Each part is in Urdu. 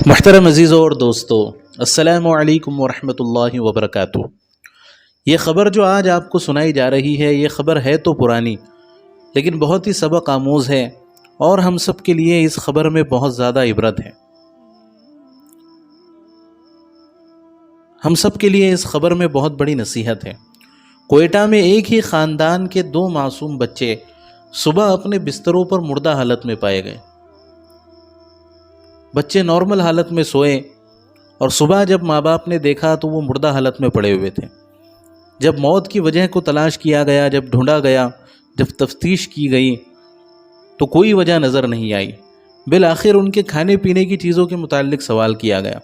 محترم عزیزوں اور دوستو، السلام علیکم ورحمۃ اللہ وبرکاتہ۔ یہ خبر جو آج آپ کو سنائی جا رہی ہے، یہ خبر ہے تو پرانی لیکن بہت ہی سبق آموز ہے، اور ہم سب کے لیے اس خبر میں بہت زیادہ عبرت ہے۔ ہم سب کے لیے اس خبر میں بہت بڑی نصیحت ہے۔ کوئٹہ میں ایک ہی خاندان کے 2 معصوم بچے صبح اپنے بستروں پر مردہ حالت میں پائے گئے۔ بچے نارمل حالت میں سوئے اور صبح جب ماں باپ نے دیکھا تو وہ مردہ حالت میں پڑے ہوئے تھے۔ جب موت کی وجہ کو تلاش کیا گیا، جب ڈھونڈا گیا، جب تفتیش کی گئی تو کوئی وجہ نظر نہیں آئی۔ بالآخر ان کے کھانے پینے کی چیزوں کے متعلق سوال کیا گیا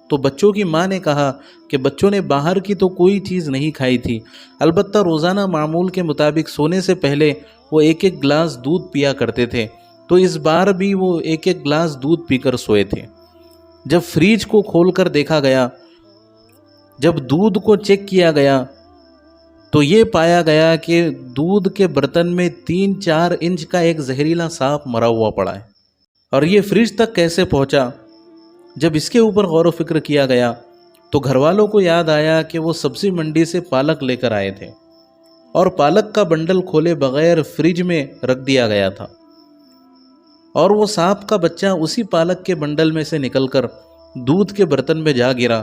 تو بچوں کی ماں نے کہا کہ بچوں نے باہر کی تو کوئی چیز نہیں کھائی تھی، البتہ روزانہ معمول کے مطابق سونے سے پہلے وہ ایک گلاس دودھ پیا کرتے تھے، تو اس بار بھی وہ ایک گلاس دودھ پی کر سوئے تھے۔ جب فریج کو کھول کر دیکھا گیا، جب دودھ کو چیک کیا گیا تو یہ پایا گیا کہ دودھ کے برتن میں 3-4 انچ کا ایک زہریلا سانپ مرا ہوا پڑا ہے۔ اور یہ فریج تک کیسے پہنچا؟ جب اس کے اوپر غور و فکر کیا گیا تو گھر والوں کو یاد آیا کہ وہ سبزی منڈی سے پالک لے کر آئے تھے اور پالک کا بنڈل کھولے بغیر فریج میں رکھ دیا گیا تھا، اور وہ سانپ کا بچہ اسی پالک کے بنڈل میں سے نکل کر دودھ کے برتن میں جا گرا،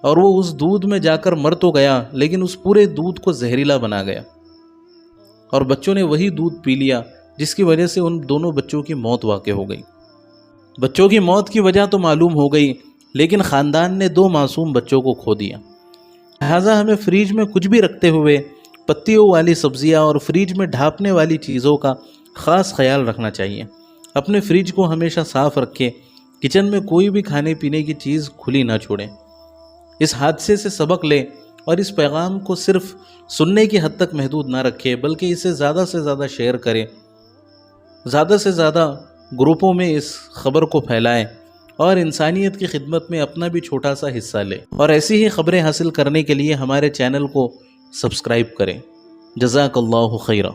اور وہ اس دودھ میں جا کر مر تو گیا لیکن اس پورے دودھ کو زہریلا بنا گیا، اور بچوں نے وہی دودھ پی لیا جس کی وجہ سے ان دونوں بچوں کی موت واقع ہو گئی۔ بچوں کی موت کی وجہ تو معلوم ہو گئی، لیکن خاندان نے 2 معصوم بچوں کو کھو دیا۔ لہٰذا ہمیں فریج میں کچھ بھی رکھتے ہوئے پتیوں والی سبزیاں اور فریج میں ڈھانپنے والی چیزوں کا خاص خیال رکھنا چاہیے۔ اپنے فریج کو ہمیشہ صاف رکھیں، کچن میں کوئی بھی کھانے پینے کی چیز کھلی نہ چھوڑیں۔ اس حادثے سے سبق لیں اور اس پیغام کو صرف سننے کی حد تک محدود نہ رکھیں، بلکہ اسے زیادہ سے زیادہ شیئر کریں، زیادہ سے زیادہ گروپوں میں اس خبر کو پھیلائیں، اور انسانیت کی خدمت میں اپنا بھی چھوٹا سا حصہ لیں۔ اور ایسی ہی خبریں حاصل کرنے کے لیے ہمارے چینل کو سبسکرائب کریں۔ جزاک اللہ خیرہ۔